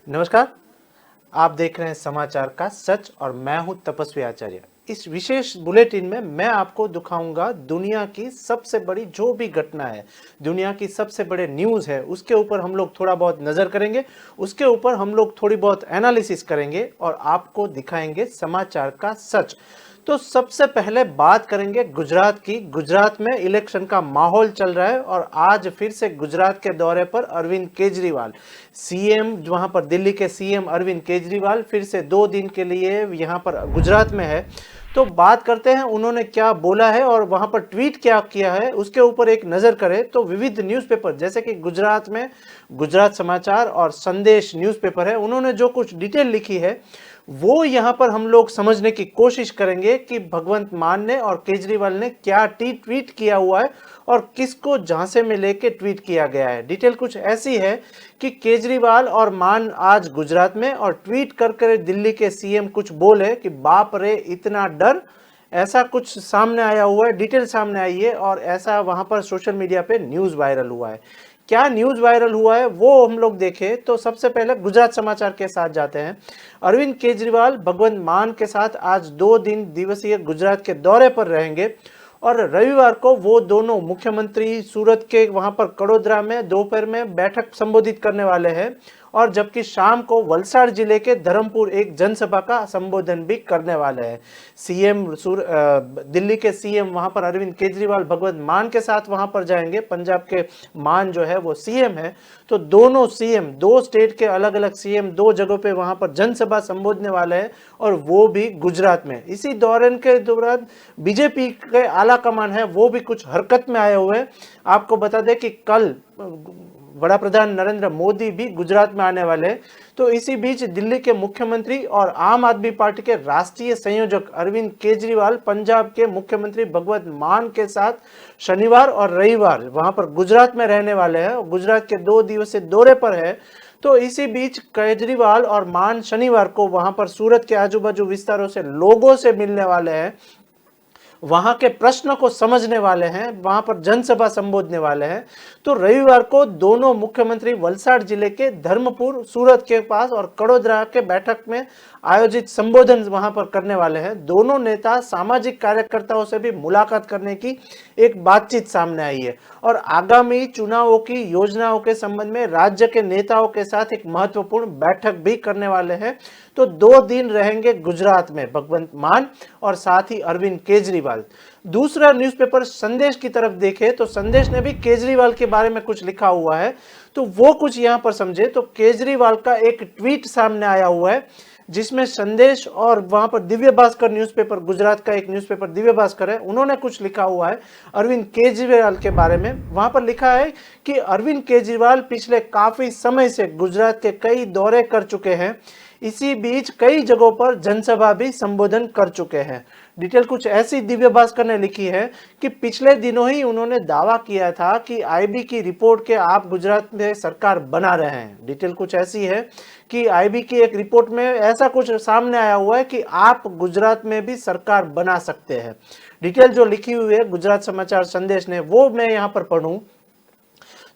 नमस्कार। आप देख रहे हैं समाचार का सच और मैं हूं तपस्वी आचार्य। इस विशेष बुलेटिन में मैं आपको दिखाऊंगा दुनिया की सबसे बड़ी जो भी घटना है, दुनिया की सबसे बड़े न्यूज़ है, उसके ऊपर हम लोग थोड़ा बहुत नज़र करेंगे, उसके ऊपर हम लोग थोड़ी बहुत एनालिसिस करेंगे और आपको दिखाएंगे समाचार का सच। तो सबसे पहले बात करेंगे गुजरात की। गुजरात में इलेक्शन का माहौल चल रहा है और आज फिर से गुजरात के दौरे पर अरविंद केजरीवाल, सीएम, वहां पर दिल्ली के सीएम अरविंद केजरीवाल फिर से 2 दिन के लिए यहां पर गुजरात में है। तो बात करते हैं उन्होंने क्या बोला है और वहां पर ट्वीट क्या किया है, उसके ऊपर एक नजर करें तो विविध न्यूज़पेपर जैसे कि गुजरात में गुजरात समाचार और संदेश न्यूज़पेपर है, उन्होंने जो कुछ डिटेल लिखी है वो यहां पर हम लोग समझने की कोशिश करेंगे कि भगवंत मान ने और केजरीवाल ने क्या ट्वीट किया हुआ है और किसको झांसे में लेके ट्वीट किया गया है। डिटेल कुछ ऐसी है कि केजरीवाल और मान आज गुजरात में और ट्वीट कर दिल्ली के सीएम कुछ बोले कि बाप रे इतना डर, ऐसा कुछ सामने आया हुआ है, डिटेल सामने आई है और ऐसा वहां पर सोशल मीडिया पे न्यूज़ वायरल हुआ है। क्या न्यूज़ वायरल हुआ है वो हम लोग देखें तो सबसे पहले गुजरात समाचार के साथ जाते हैं। अरविंद केजरीवाल भगवंत मान के साथ आज 2 दिन दिवसीय गुजरात के दौरे पर रहेंगे और रविवार को वो दोनों मुख्यमंत्री सूरत के वहां पर कड़ोदरा में दोपहर में बैठक संबोधित करने वाले हैं और जबकि शाम को वलसाड़ जिले के धर्मपुर एक जनसभा का संबोधन भी करने वाले हैं। दिल्ली के सीएम वहां पर अरविंद केजरीवाल भगवंत मान के साथ वहां पर जाएंगे। पंजाब के मान जो है वो सीएम है, तो दोनों सीएम, दो स्टेट के अलग अलग सीएम दो जगहों पे वहां पर जनसभा संबोधने वाले हैं और वो भी गुजरात में। इसी दौरान बीजेपी के आला कमान है वो भी कुछ हरकत में आए हुए हैं। आपको बता दें कि कल बड़ा प्रधान नरेंद्र मोदी भी गुजरात में आने वाले हैं। तो इसी बीच दिल्ली के मुख्यमंत्री और आम आदमी पार्टी के राष्ट्रीय संयोजक अरविंद केजरीवाल पंजाब के मुख्यमंत्री भगवंत मान के साथ शनिवार और रविवार वहां पर गुजरात में रहने वाले हैं। गुजरात के 2 दिवसीय दौरे पर है। तो इसी बीच केजरीवाल और मान शनिवार को वहां पर सूरत के आजू बाजू विस्तारों से लोगों से मिलने वाले हैं, वहां के प्रश्न को समझने वाले हैं, वहां पर जनसभा संबोधने वाले हैं। तो रविवार को दोनों मुख्यमंत्री वलसाड़ जिले के धर्मपुर, सूरत के पास और कड़ोदरा के बैठक में आयोजित संबोधन वहां पर करने वाले हैं। दोनों नेता सामाजिक कार्यकर्ताओं से भी मुलाकात करने की एक बातचीत सामने आई है और आगामी चुनावों की योजनाओं के संबंध में राज्य के नेताओं के साथ एक महत्वपूर्ण बैठक भी करने वाले हैं। तो 2 दिन रहेंगे गुजरात में भगवंत मान और साथ ही अरविंद केजरीवाल। दूसरा न्यूज़पेपर संदेश की तरफ देखें तो संदेश ने भी केजरीवाल के बारे में कुछ लिखा हुआ है, तो वो कुछ यहां पर समझे। तो केजरीवाल का एक ट्वीट सामने आया हुआ है जिसमें संदेश और वहां पर दिव्य भास्कर न्यूज़पेपर, गुजरात का एक न्यूज़पेपर दिव्य भास्कर है, उन्होंने कुछ लिखा हुआ है अरविंद केजरीवाल के बारे में। वहां पर लिखा है कि अरविंद केजरीवाल पिछले काफी समय से गुजरात के कई दौरे कर चुके हैं, इसी बीच कई जगहों पर जनसभा भी संबोधन कर चुके हैं। डिटेल कुछ ऐसी दिव्य भास्कर ने लिखी है कि पिछले दिनों ही उन्होंने दावा किया था कि आईबी की रिपोर्ट के आप गुजरात में सरकार बना रहे हैं। डिटेल कुछ ऐसी है कि आईबी की एक रिपोर्ट में ऐसा कुछ सामने आया हुआ है कि आप गुजरात में भी सरकार बना सकते हैं। डिटेल जो लिखी हुई है गुजरात समाचार संदेश ने वो मैं यहाँ पर पढ़ूं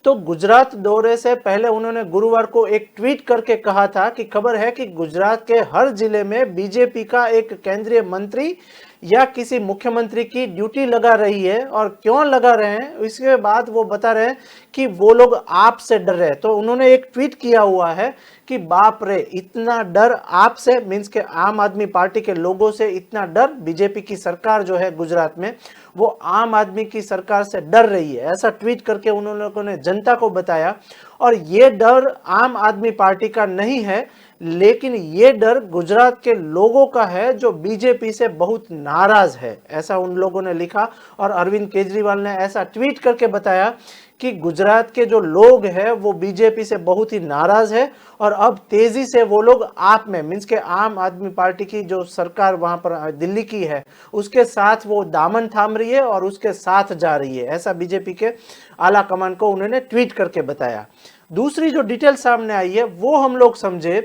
तो गुजरात दौरे से पहले उन्होंने गुरुवार को एक ट्वीट करके कहा था कि खबर है कि गुजरात के हर जिले में बीजेपी का एक केंद्रीय मंत्री या किसी मुख्यमंत्री की ड्यूटी लगा रही है और क्यों लगा रहे हैं इसके बाद वो बता रहे हैं कि वो लोग आपसे डर रहे हैं। तो उन्होंने एक ट्वीट किया हुआ है कि बाप रे इतना डर आपसे, मीन्स के आम आदमी पार्टी के लोगों से इतना डर, बीजेपी की सरकार जो है गुजरात में वो आम आदमी की सरकार से डर रही है, ऐसा ट्वीट करके उन लोगों ने जनता को बताया। और ये डर आम आदमी पार्टी का नहीं है, लेकिन ये डर गुजरात के लोगों का है जो बीजेपी से बहुत नाराज है, ऐसा उन लोगों ने लिखा। और अरविंद केजरीवाल ने ऐसा ट्वीट करके बताया कि गुजरात के जो लोग हैं वो बीजेपी से बहुत ही नाराज है और अब तेजी से वो लोग आप में, मीन्स के आम आदमी पार्टी की जो सरकार वहां पर दिल्ली की है उसके साथ वो दामन थाम रही है और उसके साथ जा रही है, ऐसा बीजेपी के आला कमान को उन्होंने ट्वीट करके बताया। दूसरी जो डिटेल सामने आई है वो हम लोग समझे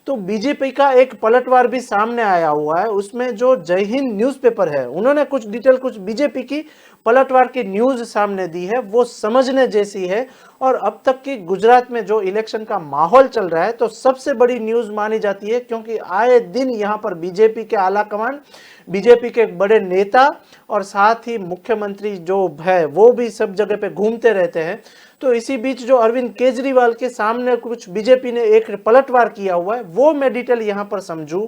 तो बीजेपी का एक पलटवार भी सामने आया हुआ है। उसमें जो जय हिंद न्यूज़पेपर है उन्होंने कुछ डिटेल कुछ बीजेपी की पलटवार की न्यूज सामने दी है वो समझने जैसी है। और अब तक की गुजरात में जो इलेक्शन का माहौल चल रहा है तो सबसे बड़ी न्यूज मानी जाती है, क्योंकि आए दिन यहाँ पर बीजेपी के आला कमान, बीजेपी के बड़े नेता और साथ ही मुख्यमंत्री जो है वो भी सब जगह पे घूमते रहते हैं। तो इसी बीच जो अरविंद केजरीवाल के सामने कुछ बीजेपी ने एक पलटवार किया हुआ है वो मैं डिटेल यहाँ पर समझूं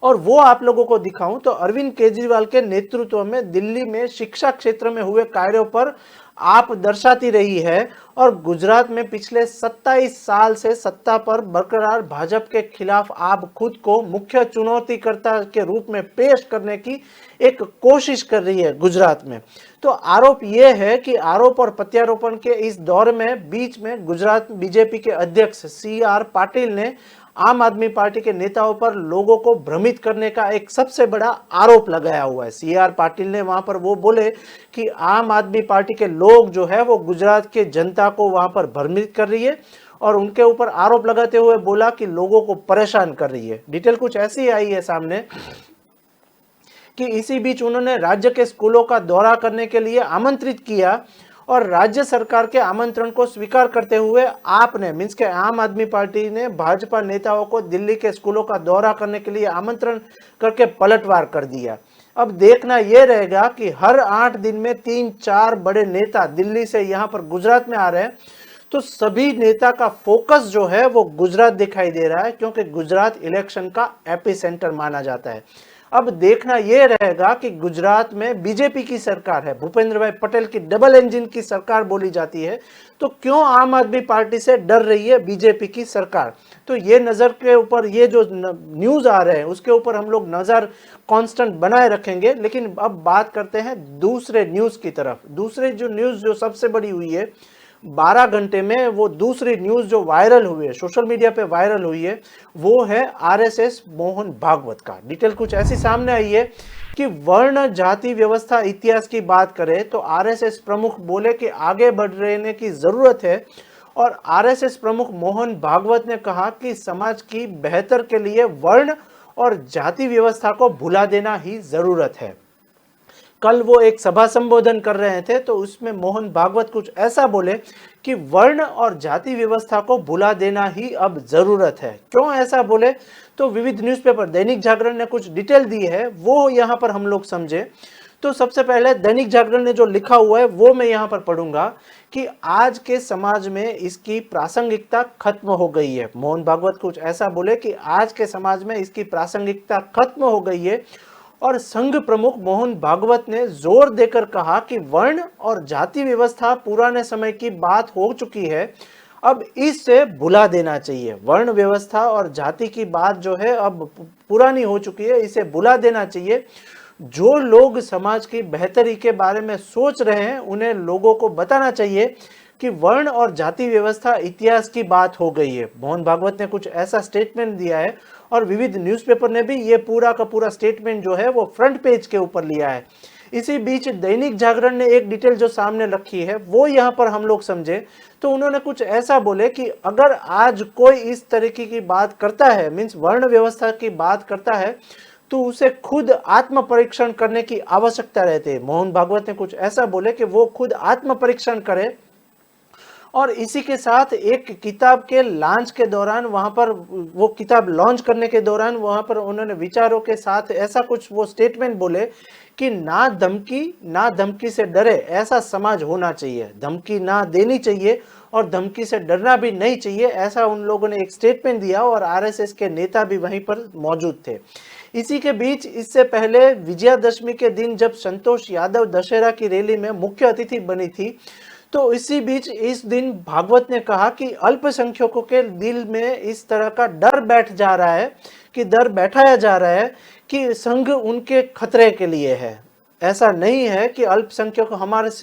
और वो आप लोगों को दिखाऊं। तो अरविंद केजरीवाल के नेतृत्व में दिल्ली में शिक्षा क्षेत्र में हुए कार्यों पर आप दर्शाती रही है और गुजरात में पिछले 27 साल से सत्ता पर बरकरार भाजपा के खिलाफ आप खुद को मुख्य चुनौतीकर्ता के रूप में पेश करने की एक कोशिश कर रही है गुजरात में। तो आरोप यह है कि आरोप और प्रत्यारोपण के इस दौर में बीच में गुजरात बीजेपी के अध्यक्ष CR पाटिल ने आम आदमी पार्टी के नेताओं पर लोगों को भ्रमित करने का एक सबसे बड़ा आरोप लगाया हुआ है। CR पाटिल ने वहां पर वो बोले कि आम आदमी पार्टी के लोग जो है वो गुजरात के जनता को वहां पर भ्रमित कर रही है और उनके ऊपर आरोप लगाते हुए बोला कि लोगों को परेशान कर रही है। डिटेल कुछ ऐसी आई है सामने कि इसी बीच उन्होंने राज्य के स्कूलों का दौरा करने के लिए आमंत्रित किया और राज्य सरकार के आमंत्रण को स्वीकार करते हुए आपने मींस के आम आदमी पार्टी ने भाजपा नेताओं को दिल्ली के स्कूलों का दौरा करने के लिए आमंत्रण करके पलटवार कर दिया। अब देखना यह रहेगा कि हर 8 दिन में 3-4 बड़े नेता दिल्ली से यहाँ पर गुजरात में आ रहे हैं, तो सभी नेता का फोकस जो है वो गुजरात दिखाई दे रहा है, क्योंकि गुजरात इलेक्शन का एपिसेंटर माना जाता है। अब देखना यह रहेगा कि गुजरात में बीजेपी की सरकार है, भूपेंद्र भाई पटेल की डबल इंजन की सरकार बोली जाती है, तो क्यों आम आदमी पार्टी से डर रही है बीजेपी की सरकार। तो ये नजर के ऊपर ये जो न्यूज आ रहे हैं उसके ऊपर हम लोग नजर कांस्टेंट बनाए रखेंगे। लेकिन अब बात करते हैं दूसरे न्यूज की तरफ। दूसरे जो न्यूज जो सबसे बड़ी हुई है 12 घंटे में, वो दूसरी न्यूज जो वायरल हुई है, सोशल मीडिया पे वायरल हुई है, वो है RSS मोहन भागवत का। डिटेल कुछ ऐसी सामने आई है कि वर्ण जाति व्यवस्था इतिहास की बात करें तो RSS प्रमुख बोले कि आगे बढ़ रहने की जरूरत है और RSS प्रमुख मोहन भागवत ने कहा कि समाज की बेहतर के लिए वर्ण और जाति व्यवस्था को भुला देना ही जरूरत है। कल वो एक सभा संबोधन कर रहे थे तो उसमें मोहन भागवत कुछ ऐसा बोले कि वर्ण और जाति व्यवस्था को भुला देना ही अब जरूरत है। क्यों ऐसा बोले तो विविध न्यूज़पेपर दैनिक जागरण ने कुछ डिटेल दी है, वो यहाँ पर हम लोग समझे। तो सबसे पहले दैनिक जागरण ने जो लिखा हुआ है वो मैं यहाँ पर पढ़ूंगा कि आज के समाज में इसकी प्रासंगिकता खत्म हो गई है। मोहन भागवत कुछ ऐसा बोले कि आज के समाज में इसकी प्रासंगिकता खत्म हो गई है और संघ प्रमुख मोहन भागवत ने जोर देकर कहा कि वर्ण और जाति व्यवस्था पुराने समय की बात हो चुकी है, अब इससे भुला देना चाहिए। वर्ण व्यवस्था और जाति की बात जो है अब पुरानी हो चुकी है, इसे भुला देना चाहिए। जो लोग समाज की बेहतरी के बारे में सोच रहे हैं उन्हें लोगों को बताना चाहिए कि वर्ण और जाति व्यवस्था इतिहास की बात हो गई है। मोहन भागवत ने कुछ ऐसा स्टेटमेंट दिया है और विविध न्यूज़पेपर ने भी ये पूरा का पूरा स्टेटमेंट जो है वो फ्रंट पेज के ऊपर लिया है। इसी बीच दैनिक जागरण ने एक डिटेल जो सामने रखी है वो यहाँ पर हम लोग समझे तो उन्होंने कुछ ऐसा बोले कि अगर आज कोई इस तरीके की बात करता है, मीन्स वर्ण व्यवस्था की बात करता है, तो उसे खुद आत्म परीक्षण करने की आवश्यकता रहती है। मोहन भागवत ने कुछ ऐसा बोले कि वो खुद आत्म परीक्षण करे। और इसी के साथ एक किताब के लॉन्च के दौरान वहां पर, वो किताब लॉन्च करने के दौरान वहां पर उन्होंने विचारों के साथ ऐसा कुछ वो स्टेटमेंट बोले कि ना धमकी से डरे ऐसा समाज होना चाहिए, धमकी ना देनी चाहिए और धमकी से डरना भी नहीं चाहिए, ऐसा उन लोगों ने एक स्टेटमेंट दिया और RSS के नेता भी वहीं पर मौजूद थे। इसी के बीच इससे पहले विजयादशमी के दिन जब संतोष यादव दशहरा की रैली में मुख्य अतिथि बनी थी, तो इसी बीच इस दिन भागवत ने कहा कि अल्पसंख्यकों के दिल में इस तरह का डर बैठ जा रहा है, कि डर बैठाया जा रहा है कि संघ उनके खतरे के लिए है। ऐसा नहीं है कि अल्पसंख्यक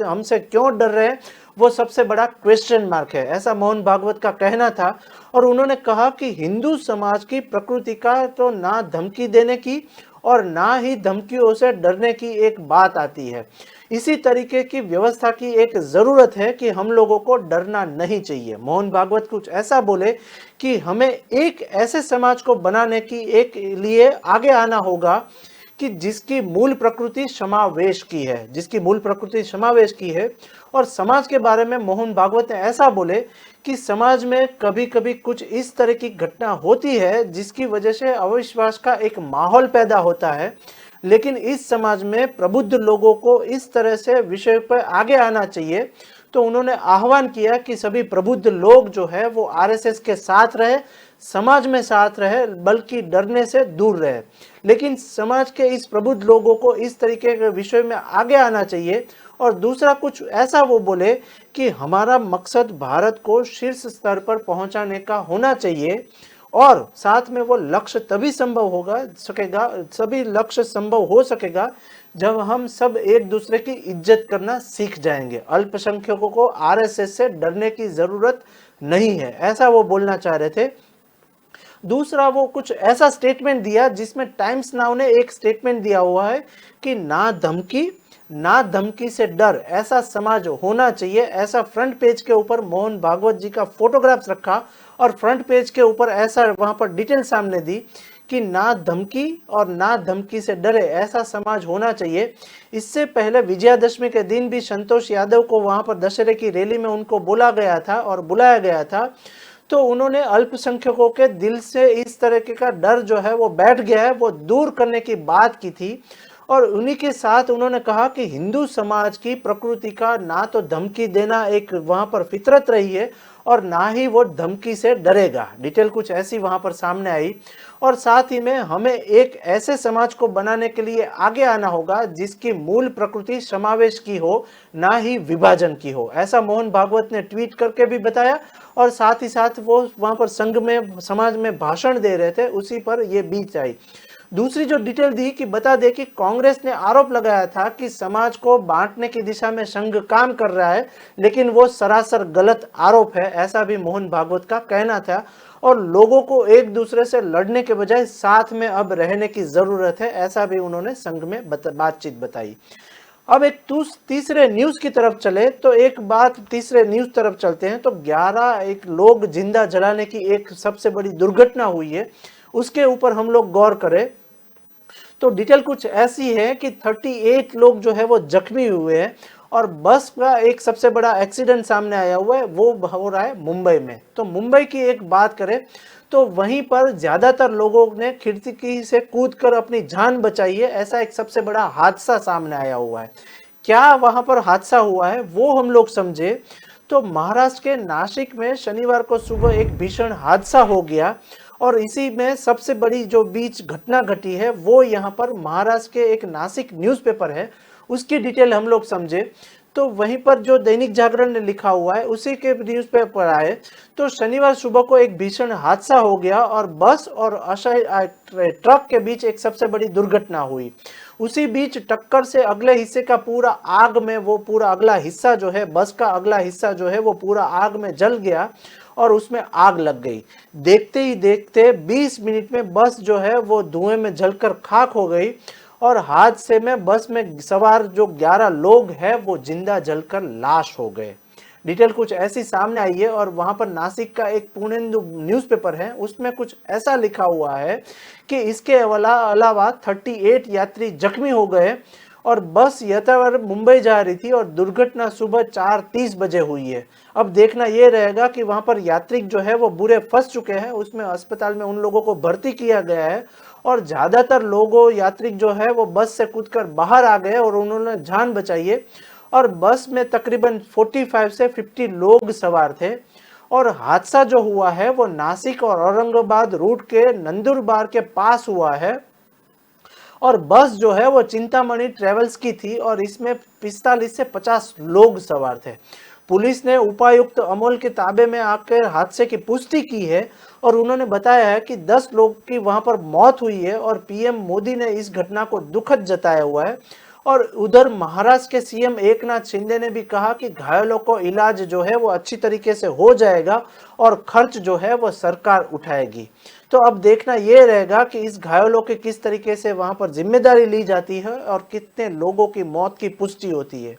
हमसे क्यों डर रहे हैं, वो सबसे बड़ा क्वेश्चन मार्क है, ऐसा मोहन भागवत का कहना था। और उन्होंने कहा कि हिंदू समाज की प्रकृति का तो ना धमकी देने की और ना ही धमकियों से डरने की एक बात आती है। इसी तरीके की व्यवस्था की एक जरूरत है कि हम लोगों को डरना नहीं चाहिए। मोहन भागवत कुछ ऐसा बोले कि हमें एक ऐसे समाज को बनाने की एक लिए आगे आना होगा कि जिसकी मूल प्रकृति समावेश की है, जिसकी मूल प्रकृति समावेश की है। और समाज के बारे में मोहन भागवत ने ऐसा बोले कि समाज में कभी कभी कुछ इस तरह की घटना होती है जिसकी वजह से अविश्वास का एक माहौल पैदा होता है, लेकिन इस समाज में प्रबुद्ध लोगों को इस तरह से विषय पर आगे आना चाहिए। तो उन्होंने आह्वान किया कि सभी प्रबुद्ध लोग जो है वो आरएसएस के साथ रहे, समाज में साथ रहे, बल्कि डरने से दूर रहे। लेकिन समाज के इस प्रबुद्ध लोगों को इस तरीके के विषय में आगे आना चाहिए। और दूसरा कुछ ऐसा वो बोले कि हमारा मकसद भारत को शीर्ष स्तर पर पहुंचाने का होना चाहिए, और साथ में वो लक्ष्य तभी संभव होगा सकेगा, सभी लक्ष्य संभव हो सकेगा जब हम सब एक दूसरे की इज्जत करना सीख जाएंगे। अल्पसंख्यकों को आरएसएस से डरने की जरूरत नहीं है, ऐसा वो बोलना चाह रहे थे। दूसरा वो कुछ ऐसा स्टेटमेंट दिया जिसमें टाइम्स नाउ ने एक स्टेटमेंट दिया हुआ है कि ना धमकी से डर, ऐसा समाज होना चाहिए। ऐसा फ्रंट पेज के ऊपर मोहन भागवत जी का फोटोग्राफ्स रखा और फ्रंट पेज के ऊपर ऐसा वहां पर डिटेल सामने दी कि ना धमकी और ना धमकी से डरे, ऐसा समाज होना चाहिए। इससे पहले विजयादशमी के दिन भी संतोष यादव को वहां पर दशहरे की रैली में उनको बोला गया था और बुलाया गया था, तो उन्होंने अल्पसंख्यकों के दिल से इस तरह का डर जो है वो बैठ गया है, वो दूर करने की बात की थी। और उन्हीं के साथ उन्होंने कहा कि हिंदू समाज की प्रकृति का ना तो धमकी देना एक वहां पर फितरत रही है और ना ही वो धमकी से डरेगा। डिटेल कुछ ऐसी वहां पर सामने आई। और साथ ही में हमें एक ऐसे समाज को बनाने के लिए आगे आना होगा जिसकी मूल प्रकृति समावेश की हो, ना ही विभाजन की हो, ऐसा मोहन भागवत ने ट्वीट करके भी बताया। और साथ ही साथ वो वहां पर संघ में समाज में भाषण दे रहे थे, उसी पर ये बीच आई। दूसरी जो डिटेल दी कि बता दे कि कांग्रेस ने आरोप लगाया था कि समाज को बांटने की दिशा में संघ काम कर रहा है, लेकिन वो सरासर गलत आरोप है, ऐसा भी मोहन भागवत का कहना था। और लोगों को एक दूसरे से लड़ने के बजाय साथ में अब रहने की जरूरत है, ऐसा भी उन्होंने संघ में बातचीत बताई। अब एक तीसरे न्यूज की तरफ चले तो एक बात, तीसरे न्यूज तरफ चलते हैं तो 11 एक लोग जिंदा जलाने की एक सबसे बड़ी दुर्घटना हुई है, उसके ऊपर हम लोग गौर करें तो डिटेल कुछ ऐसी है कि 38 लोग जो है वो जख्मी हुए हैं। और बस का एक सबसे बड़ा एक्सीडेंट सामने आया हुआ है, वो हो रहा है मुंबई में। तो मुंबई की एक बात करें तो वहीं पर ज्यादातर लोगों ने खिड़की से कूदकर अपनी जान बचाई है, ऐसा एक सबसे बड़ा हादसा सामने आया हुआ है। क्या वहां पर हादसा हुआ है वो हम लोग समझे तो महाराष्ट्र के नासिक में शनिवार को सुबह एक भीषण हादसा हो गया। और इसी में सबसे बड़ी जो बीच घटना घटी है वो यहाँ पर महाराष्ट्र के एक नासिक न्यूज़पेपर है, उसकी डिटेल हम लोग समझे तो वहीं पर जो दैनिक जागरण ने लिखा हुआ है उसी के न्यूज़पेपर आए तो शनिवार सुबह को एक भीषण हादसा हो गया और बस और ट्रक के बीच एक सबसे बड़ी दुर्घटना हुई। उसी बीच टक्कर से अगले हिस्से का पूरा आग में, वो पूरा अगला हिस्सा जो है, बस का अगला हिस्सा जो है वो पूरा आग में जल गया और उसमें आग लग गई। देखते ही देखते 20 मिनट में बस जो है वो धुएं में जलकर खाक हो गई और हादसे में बस में सवार जो 11 लोग हैं वो जिंदा जलकर लाश हो गए। डिटेल कुछ ऐसी सामने आई है। और वहां पर नासिक का एक पूर्णेंदु न्यूज़पेपर है, उसमें कुछ ऐसा लिखा हुआ है कि इसके अलावा 38 यात्री जख्मी हो गए और बस यथावत मुंबई जा रही थी और दुर्घटना सुबह 4:30 बजे हुई है। अब देखना यह रहेगा कि वहां पर यात्री जो है वो बुरे फंस चुके हैं, उसमें अस्पताल में उन लोगों को भर्ती किया गया है और ज्यादातर लोगों यात्री जो है वो बस से कूदकर बाहर आ गए और उन्होंने जान बचाई है। और बस में तकरीबन 45 से 50 लोग सवार थे। और हादसा जो हुआ है वो नासिक और औरंगाबाद रूट के नंदुरबार के पास हुआ है और बस जो है वो चिंतामणि ट्रेवल्स की थी और इसमें 45 से 50 लोग सवार थे। पुलिस ने उपायुक्त अमोल के ताबे में आकर हादसे की पुष्टि की है और उन्होंने बताया है कि 10 लोग की वहां पर मौत हुई है और पीएम मोदी ने इस घटना को दुखद जताया हुआ है। और उधर महाराष्ट्र के सीएम एकनाथ शिंदे ने भी कहा कि घायलों को इलाज जो है वो अच्छी तरीके से हो जाएगा और खर्च जो है वो सरकार उठाएगी। तो अब देखना यह रहेगा कि इस घायलों के किस तरीके से वहां पर जिम्मेदारी ली जाती है और कितने लोगों की मौत की पुष्टि होती है।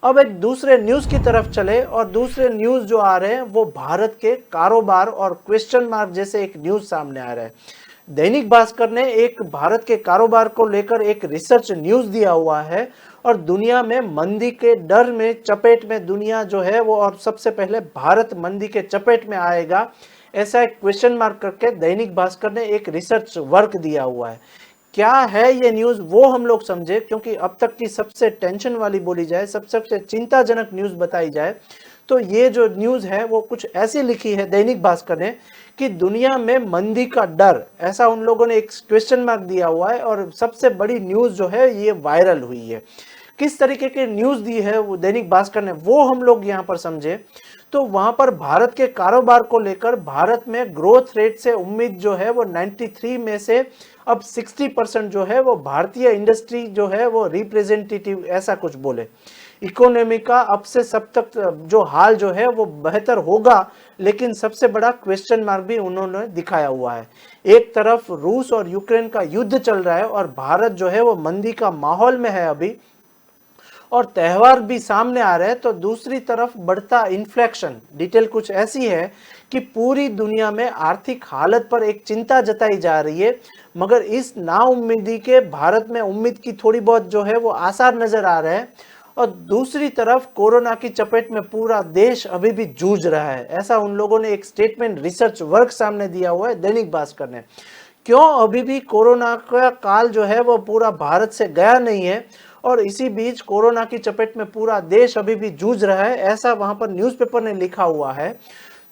अब एक दूसरे न्यूज की तरफ चले और दूसरे न्यूज जो आ रहे हैं वो भारत के कारोबार और क्वेश्चन मार्क जैसे एक न्यूज सामने आ रहा है। दैनिक भास्कर ने एक भारत के कारोबार को लेकर एक रिसर्च न्यूज दिया हुआ है और दुनिया में मंदी के डर में चपेट में दुनिया जो है वो, और सबसे पहले भारत मंदी के चपेट में आएगा, ऐसा एक क्वेश्चन मार्क करके दैनिक भास्कर ने एक रिसर्च वर्क दिया हुआ है। क्या है ये न्यूज वो हम लोग समझे, क्योंकि अब तक की सबसे टेंशन वाली बोली जाए, सबसे चिंताजनक न्यूज बताई जाए तो ये जो न्यूज है वो कुछ ऐसी लिखी है दैनिक भास्कर ने कि दुनिया में मंदी का डर, ऐसा उन लोगों ने एक क्वेश्चन मार्क दिया हुआ है और सबसे बड़ी न्यूज जो है ये वायरल हुई है। किस तरीके की न्यूज दी है वो दैनिक भास्कर ने, वो हम लोग यहाँ पर समझे तो वहां पर भारत के कारोबार को लेकर भारत में ग्रोथ रेट से उम्मीद जो है वो 93 में से अब 60% जो है वो भारतीय इंडस्ट्री जो है वो रिप्रेजेंटेटिव, ऐसा कुछ बोले। इकोनॉमी का अब से सब तक जो हाल जो है वो बेहतर होगा, लेकिन सबसे बड़ा क्वेश्चन मार्क भी उन्होंने दिखाया हुआ है। एक तरफ रूस और यूक्रेन का युद्ध चल रहा है और भारत जो है वो मंदी का माहौल में है अभी, और त्यौहार भी सामने आ रहे हैं, तो दूसरी तरफ बढ़ता इन्फ्लेशन। डिटेल कुछ ऐसी है कि पूरी दुनिया में आर्थिक हालत पर एक चिंता जताई जा रही है, मगर इस नाउम्मीदी के भारत में उम्मीद की थोड़ी बहुत जो है वो आसार नजर आ रहे हैं। और दूसरी तरफ कोरोना की चपेट में पूरा देश अभी भी जूझ रहा है, ऐसा उन लोगों ने एक स्टेटमेंट रिसर्च वर्क सामने दिया हुआ है दैनिक भास्कर ने। क्यों अभी भी कोरोना का काल जो है वो पूरा भारत से गया नहीं है और इसी बीच कोरोना की चपेट में पूरा देश अभी भी जूझ रहा है, ऐसा वहां पर न्यूज़पेपर ने लिखा हुआ है।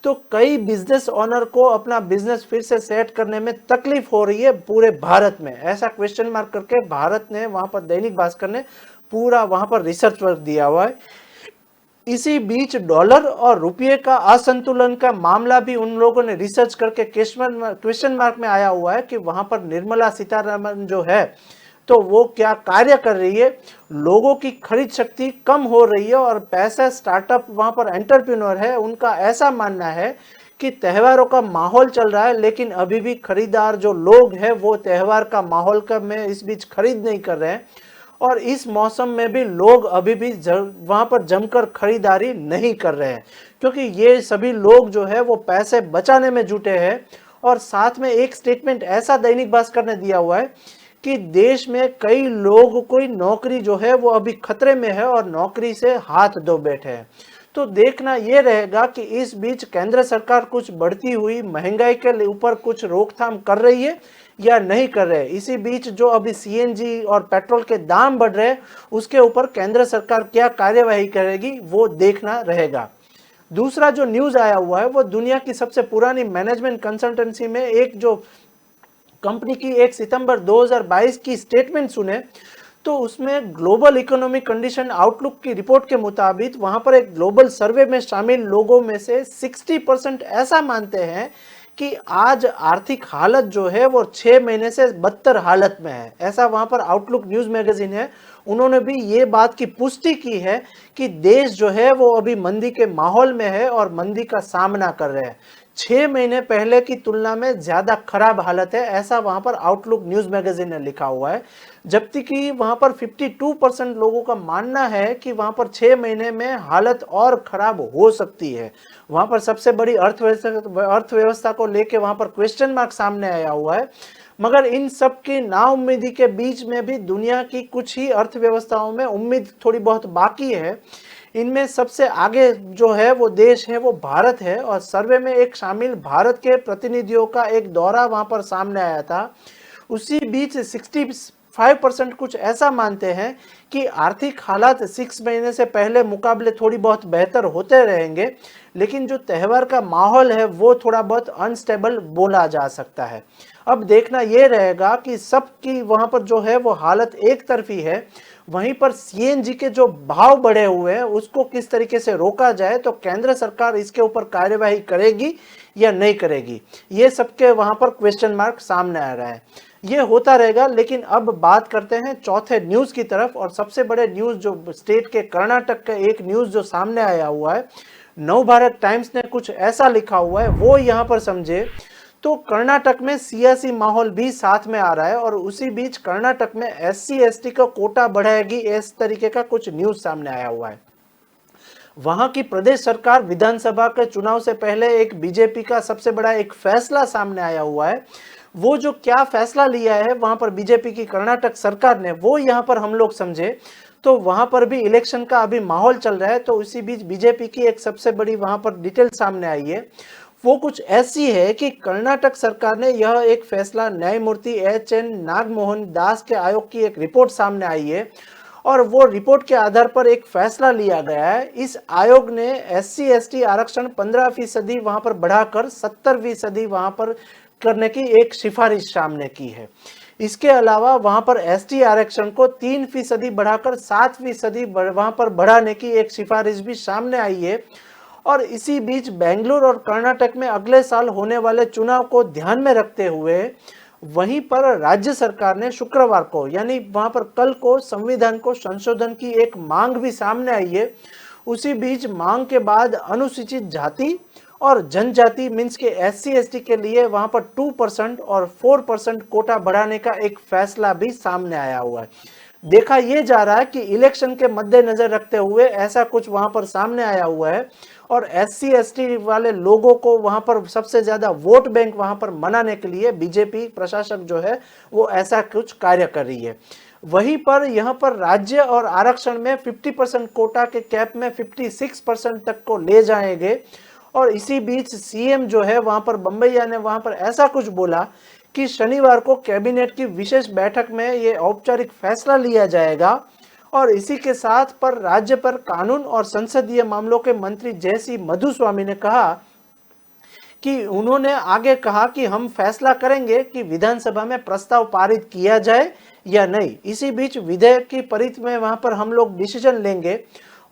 तो कई बिजनेस ओनर को अपना बिजनेस फिर से सेट करने में तकलीफ हो रही है पूरे भारत में, ऐसा क्वेश्चन मार्क करके भारत ने वहां पर दैनिक भास्कर ने पूरा वहां पर रिसर्च वर्क दिया हुआ है। इसी बीच डॉलर और रुपये का असंतुलन का मामला भी उन लोगों ने रिसर्च करके क्वेश्चन मार्क में आया हुआ है कि वहां पर निर्मला सीतारमण जो है तो वो क्या कार्य कर रही है, लोगों की खरीद शक्ति कम हो रही है और पैसा स्टार्टअप वहां पर एंटरप्रेन्योर है, उनका ऐसा मानना है कि त्योहारों का माहौल चल रहा है लेकिन अभी भी खरीदार जो लोग हैं वो त्योहार का माहौल का में इस बीच खरीद नहीं कर रहे हैं और इस मौसम में भी लोग अभी भी वहां पर जमकर खरीदारी नहीं कर रहे हैं, क्योंकि ये सभी लोग जो है वो पैसे बचाने में जुटे हैं। और साथ में एक स्टेटमेंट ऐसा दैनिक भास्कर ने दिया हुआ है कि देश में कई लोग कोई नौकरी जो है वो अभी खतरे में है और नौकरी से हाथ धो बैठे हैं। तो देखना ये रहेगा कि इस बीच केंद्र सरकार कुछ बढ़ती हुई महंगाई के ऊपर कुछ रोकथाम कर रही है या नहीं कर रहे। इसी बीच जो अभी सीएनजी और पेट्रोल के दाम बढ़ रहे हैं उसके ऊपर केंद्र सरकार क्या कार्यवाही करेगी वो देखना रहेगा। दूसरा जो न्यूज आया हुआ है वो दुनिया की सबसे पुरानी मैनेजमेंट कंसल्टेंसी में एक जो कंपनी की 1 सितंबर 2022 की स्टेटमेंट सुने तो उसमें ग्लोबल इकोनॉमिक कंडीशन आउटलुक की रिपोर्ट के मुताबिक वहां पर एक ग्लोबल सर्वे में शामिल लोगों में से 60% ऐसा मानते हैं कि आज आर्थिक हालत जो है वो 6 महीने से बदतर हालत में है, ऐसा वहां पर आउटलुक न्यूज मैगजीन है। उन्होंने भी ये बात की पुष्टि की है कि देश जो है वो अभी मंदी के माहौल में है और मंदी का सामना कर रहे हैं। 6 महीने पहले की तुलना में ज्यादा खराब हालत है, ऐसा वहां पर आउटलुक न्यूज मैगजीन ने लिखा हुआ है। जबकि कि वहां पर 52% लोगों का मानना है कि वहां पर 6 महीने में हालत और खराब हो सकती है। वहां पर सबसे बड़ी अर्थव्यवस्था को लेके वहां पर क्वेश्चन मार्क सामने आया हुआ है। मगर इन सब की नाउम्मीदी के बीच में भी दुनिया की कुछ ही अर्थव्यवस्थाओं में उम्मीद थोड़ी बहुत बाकी है। इनमें सबसे आगे जो है वो देश है वो भारत है और सर्वे में एक शामिल भारत के प्रतिनिधियों का एक दौरा वहां पर सामने आया था। उसी बीच 65% कुछ ऐसा मानते हैं कि आर्थिक हालात 6 महीने से पहले मुकाबले थोड़ी बहुत बेहतर होते रहेंगे, लेकिन जो त्यौहार का माहौल है वो थोड़ा बहुत अनस्टेबल बोला जा सकता है। अब देखना ये रहेगा कि सबकी वहां पर जो है वो हालत एक तरफी है, वहीं पर सीएनजी के जो भाव बढ़े हुए हैं उसको किस तरीके से रोका जाए, तो केंद्र सरकार इसके ऊपर कार्यवाही करेगी या नहीं करेगी, ये सबके वहां पर क्वेश्चन मार्क सामने आ रहा है। ये होता रहेगा। लेकिन अब बात करते हैं चौथे न्यूज की तरफ, और सबसे बड़े न्यूज जो स्टेट के कर्नाटक का एक न्यूज जो सामने आया हुआ है, नवभारत टाइम्स ने कुछ ऐसा लिखा हुआ है वो यहाँ पर समझे। तो कर्नाटक में सियासी माहौल भी साथ में आ रहा है और उसी बीच कर्नाटक में एससी एसटी का कोटा बढ़ाएगी, इस तरीके का कुछ न्यूज सामने आया हुआ है। वहां की प्रदेश सरकार विधानसभा के चुनाव से पहले एक बीजेपी का सबसे बड़ा एक फैसला सामने आया हुआ है। वो जो क्या फैसला लिया है वहां पर बीजेपी की कर्नाटक सरकार ने, वो यहाँ पर हम लोग समझे तो वहां पर भी इलेक्शन का अभी माहौल चल रहा है। तो इसी बीच बीजेपी की एक सबसे बड़ी वहां पर डिटेल सामने आई है, वो कुछ ऐसी है कि कर्नाटक सरकार ने यह एक फैसला, न्यायमूर्ति एच.एन. नागमोहन दास के आयोग की एक रिपोर्ट सामने आई है और वो रिपोर्ट के आधार पर एक फैसला लिया गया है। इस आयोग ने SC/ST आरक्षण 15% वहां पर बढ़ाकर 70% वहां पर करने की एक सिफारिश सामने की है। इसके अलावा वहां पर ST आरक्षण को 3% बढ़ाकर 7% वहां पर बढ़ाने की एक सिफारिश भी सामने आई है। और इसी बीच बेंगलुरु और कर्नाटक में अगले साल होने वाले चुनाव को ध्यान में रखते हुए वहीं पर राज्य सरकार ने शुक्रवार को, यानी वहां पर कल को, संविधान को संशोधन की एक मांग भी सामने आई है। उसी बीच मांग के बाद अनुसूचित जाति और जनजाति मीन्स के SC/ST के लिए वहां पर 2% और 4% कोटा बढ़ाने का एक फैसला भी सामने आया हुआ है। देखा यह जा रहा है कि इलेक्शन के मद्देनजर रखते हुए ऐसा कुछ वहां पर सामने आया हुआ है और SC/ST वाले लोगों को वहां पर सबसे ज्यादा वोट बैंक वहां पर मनाने के लिए बीजेपी प्रशासक जो है वो ऐसा कुछ कार्य कर रही है। वहीं पर यहाँ पर राज्य और आरक्षण में 50% कोटा के कैप में 56% तक को ले जाएंगे। और इसी बीच सीएम जो है वहां पर बम्बैया ने वहां पर ऐसा कुछ बोला कि शनिवार को कैबिनेट की विशेष बैठक में ये औपचारिक फैसला लिया जाएगा। और इसी के साथ पर राज्य पर कानून और संसदीय मामलों के मंत्री जयसी मधुस्वामी ने कहा कि उन्होंने आगे कहा कि हम फैसला करेंगे कि विधानसभा में प्रस्ताव पारित किया जाए या नहीं। इसी बीच विधेयक की परित में वहां पर हम लोग डिसीजन लेंगे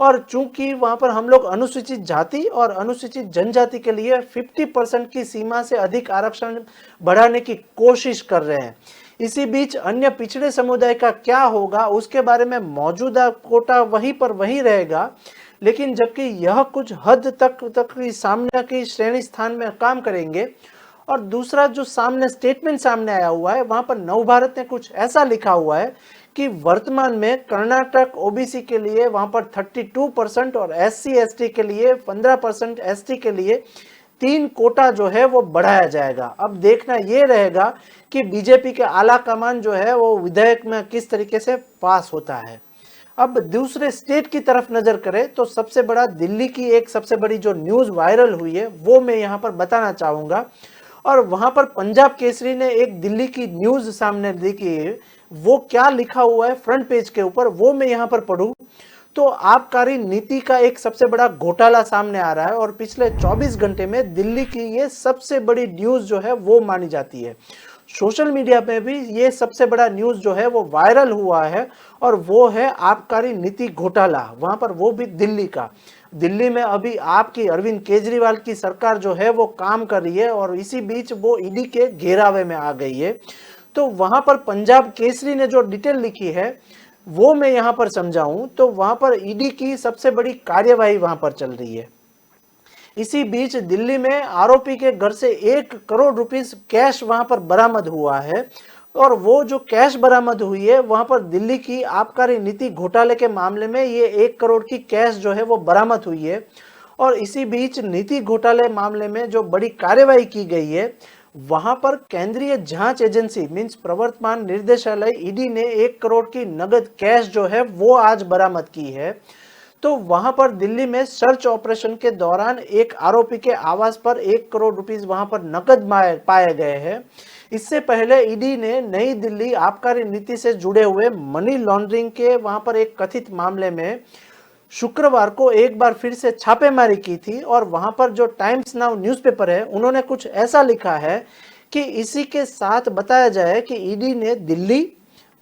और चूंकि वहां पर हम लोग अनुसूचित जाति और अनुसूचित जनजाति के लिए 50% की सीमा से अधिक आरक्षण बढ़ाने की कोशिश कर रहे हैं। इसी बीच अन्य पिछड़े समुदाय का क्या होगा उसके बारे में मौजूदा कोटा वहीं पर वहीं रहेगा, लेकिन जबकि यह कुछ हद तक सामने की श्रेणी स्थान में काम करेंगे। और दूसरा जो सामने स्टेटमेंट सामने आया हुआ है वहां पर नवभारत ने कुछ ऐसा लिखा हुआ है कि वर्तमान में कर्नाटक ओबीसी के लिए वहां पर 32% और SC/ST के लिए 15%, ST के लिए 3 कोटा जो है वो बढ़ाया जाएगा। अब देखना ये रहेगा कि बीजेपी के आला कमान जो है वो विधेयक में किस तरीके से पास होता है। अब दूसरे स्टेट की तरफ नजर करें तो सबसे बड़ा दिल्ली की एक सबसे बड़ी जो न्यूज वायरल हुई है वो मैं यहाँ पर बताना चाहूंगा। और वहां पर पंजाब केसरी ने एक दिल्ली की न्यूज सामने लिखी है, वो क्या लिखा हुआ है फ्रंट पेज के ऊपर वो मैं यहाँ पर पढ़ूं तो आबकारी नीति का एक सबसे बड़ा घोटाला सामने आ रहा है और पिछले 24 घंटे में दिल्ली की ये सबसे बड़ी न्यूज जो है वो मानी जाती है। सोशल मीडिया पे भी ये सबसे बड़ा न्यूज जो है वो वायरल हुआ है और वो है आबकारी नीति घोटाला, वहां पर वो भी दिल्ली का। दिल्ली में अभी आपकी अरविंद केजरीवाल की सरकार जो है वो काम कर रही है और इसी बीच वो ईडी के घेरावे में आ गई है। तो वहां पर पंजाब केसरी ने जो डिटेल लिखी है वो मैं यहाँ पर समझाऊं तो वहां पर ईडी की सबसे बड़ी कार्यवाही वहां पर चल रही है। इसी बीच दिल्ली में आरोपी के घर से 1 करोड़ रुपीस कैश वहां पर बरामद हुआ है और वो जो कैश बरामद हुई है वहां पर दिल्ली की आबकारी नीति घोटाले के मामले में ये 1 करोड़ की कैश जो है वो बरामद हुई है। और इसी बीच नीति घोटाले मामले में जो बड़ी कार्यवाही की गई है वहां पर केंद्रीय जांच एजेंसी मींस प्रवर्तमान निर्देशालय ईडी ने 1 करोड़ की नगद कैश जो है वो आज बरामद की है। तो वहां पर दिल्ली में सर्च ऑपरेशन के दौरान एक आरोपी के आवास पर 1 करोड़ रुपीस वहां पर नकद पाए गए हैं। इससे पहले ईडी ने नई दिल्ली आबकारी नीति से जुड़े हुए मनी लॉन्ड्रिंग के वहां पर एक कथित मामले में शुक्रवार को एक बार फिर से छापेमारी की थी और वहां पर जो टाइम्स नाउ न्यूज़पेपर है उन्होंने कुछ ऐसा लिखा है कि इसी के साथ बताया जाए कि ईडी ने दिल्ली,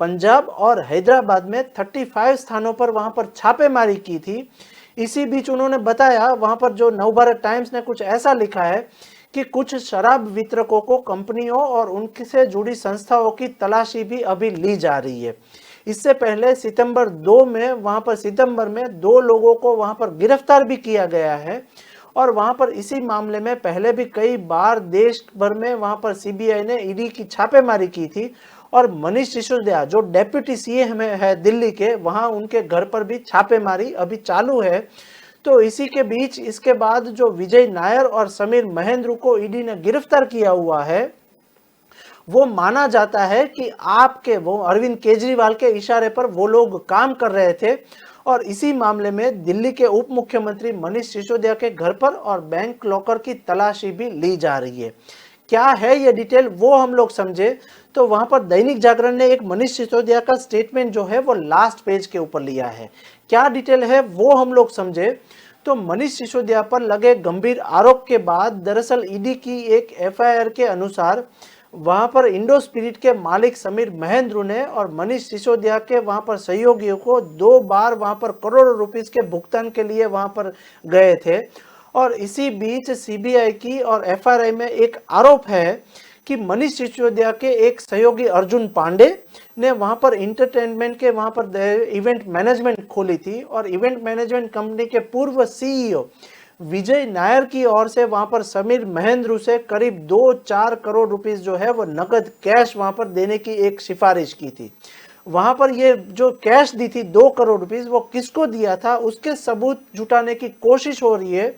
पंजाब और हैदराबाद में 35 स्थानों पर वहां पर छापेमारी की थी। इसी बीच उन्होंने बताया वहां पर जो नवभारत टाइम्स ने कुछ ऐसा लिखा है कि कुछ शराब वितरकों को कंपनियों और उनसे जुड़ी संस्थाओं की तलाशी भी अभी ली जा रही है। इससे पहले सितंबर में 2 लोगों को वहां पर गिरफ्तार भी किया गया है और वहां पर इसी मामले में पहले भी कई बार देश भर में वहां पर सीबीआई ने ईडी की छापेमारी की थी और मनीष सिसोदिया जो डेप्यूटी सीएम है दिल्ली के, वहां उनके घर पर भी छापेमारी अभी चालू है। तो इसी के बीच इसके बाद जो विजय नायर और समीर महेंद्र को ईडी ने गिरफ्तार किया हुआ है वो माना जाता है कि आपके वो अरविंद केजरीवाल के इशारे पर वो लोग काम कर रहे थे और इसी मामले में दिल्ली के उप मुख्यमंत्री मनीष सिसोदिया के घर पर और बैंक लॉकर की तलाशी भी ली जा रही है। क्या है ये डिटेल वो हम लोग समझे तो वहां पर दैनिक जागरण ने एक मनीष सिसोदिया का स्टेटमेंट जो है वो लास्ट पेज के ऊपर लिया है। क्या डिटेल है वो हम लोग समझे तो मनीष सिसोदिया पर लगे गंभीर आरोप के बाद दरअसल ईडी की एक एफआईआर के अनुसार वहां पर इंडो स्पिरिट के मालिक समीर महेंद्र ने और मनीष सिसोदिया के वहां पर सहयोगियों को 2 बार वहां पर करोड़ों रुपीस के भुगतान के लिए वहां पर गए थे। और इसी बीच सीबीआई की और एफआरआई में एक आरोप है कि मनीष सिसोदिया के एक सहयोगी अर्जुन पांडे ने वहां पर इंटरटेनमेंट के वहां पर इवेंट मैनेजमेंट खोली थी और इवेंट मैनेजमेंट कंपनी के पूर्व सीईओ विजय नायर की ओर से वहां पर समीर महेंद्र से करीब 2-4 करोड़ रुपीस जो है वो नकद कैश वहां पर देने की एक सिफारिश की थी। वहां पर ये जो कैश दी थी 2 करोड़ रुपीस वो किसको दिया था उसके सबूत जुटाने की कोशिश हो रही है।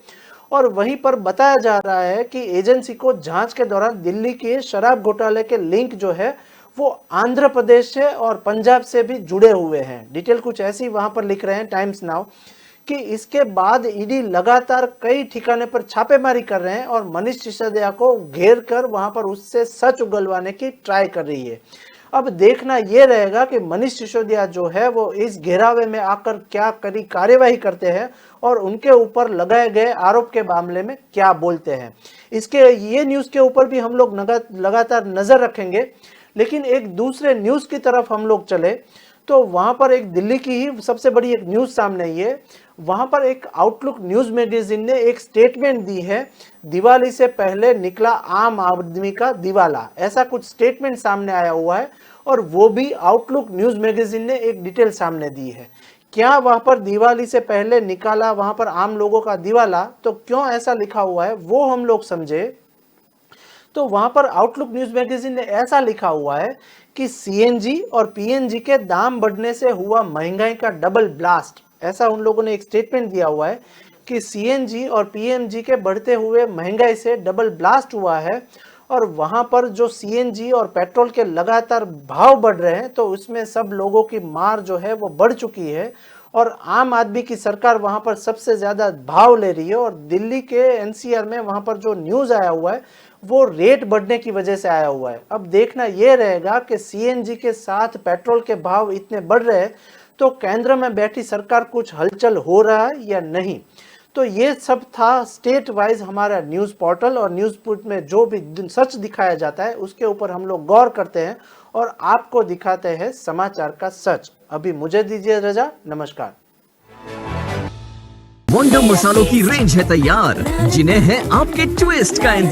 और वहीं पर बताया जा रहा है कि एजेंसी को जांच के दौरान दिल्ली के शराब घोटाले के लिंक जो है वो आंध्र प्रदेश से और पंजाब से भी जुड़े हुए हैं। डिटेल कुछ ऐसी वहां पर लिख रहे हैं टाइम्स नाउ कि इसके बाद ईडी लगातार कई ठिकाने पर छापेमारी कर रहे हैं और मनीष सिसोदिया को घेर कर वहां पर उससे सच उगलवाने की ट्राई कर रही है। अब देखना यह रहेगा कि मनीष सिसोदिया जो है वो इस घेरावे में आकर क्या कड़ी कार्यवाही करते हैं और उनके ऊपर लगाए गए आरोप के मामले में क्या बोलते हैं। इसके ये न्यूज के ऊपर भी हम लोग लगातार नजर रखेंगे। लेकिन एक दूसरे न्यूज की तरफ हम लोग चले तो वहां पर एक दिल्ली की ही सबसे बड़ी एक न्यूज सामने आई है। वहां पर एक आउटलुक न्यूज मैगजीन ने एक स्टेटमेंट दी है, दिवाली से पहले निकला आम आदमी का दिवाला, ऐसा कुछ स्टेटमेंट सामने आया हुआ है और वो भी आउटलुक न्यूज मैगजीन ने एक डिटेल सामने दी है। क्या वहां पर दिवाली से पहले निकाला वहां पर आम लोगों का दिवाला, तो क्यों ऐसा लिखा हुआ है वो हम लोग समझे। तो वहां पर आउटलुक न्यूज मैगजीन ने ऐसा लिखा हुआ है कि सीएनजी और पीएनजी के दाम बढ़ने से हुआ महंगाई का डबल ब्लास्ट, ऐसा उन लोगों ने एक स्टेटमेंट दिया हुआ है कि सीएनजी और पीएनजी के बढ़ते हुए महंगाई से डबल ब्लास्ट हुआ है। और वहां पर जो सीएनजी और पेट्रोल के लगातार भाव बढ़ रहे हैं तो उसमें सब लोगों की मार जो है वो बढ़ चुकी है और आम आदमी की सरकार वहां पर सबसे ज्यादा भाव ले रही है। और दिल्ली के एनसीआर में वहां पर जो न्यूज आया हुआ है वो रेट बढ़ने की वजह से आया हुआ है। अब देखना यह रहेगा कि सीएनजी के साथ पेट्रोल के भाव इतने बढ़ रहे हैं तो केंद्र में बैठी सरकार कुछ हलचल हो रहा है या नहीं। तो ये सब था स्टेट वाइज हमारा न्यूज़ पोर्टल और न्यूज़ पुट में जो भी सच दिखाया जाता है उसके ऊपर हम लोग गौर करते हैं और आपको दिखाते हैं समाचार का सच। अभी मुझे दीजिए रजा, नमस्कार। वंडर मसालों की रेंज है तैयार जिन्हें है आपके ट्विस्ट का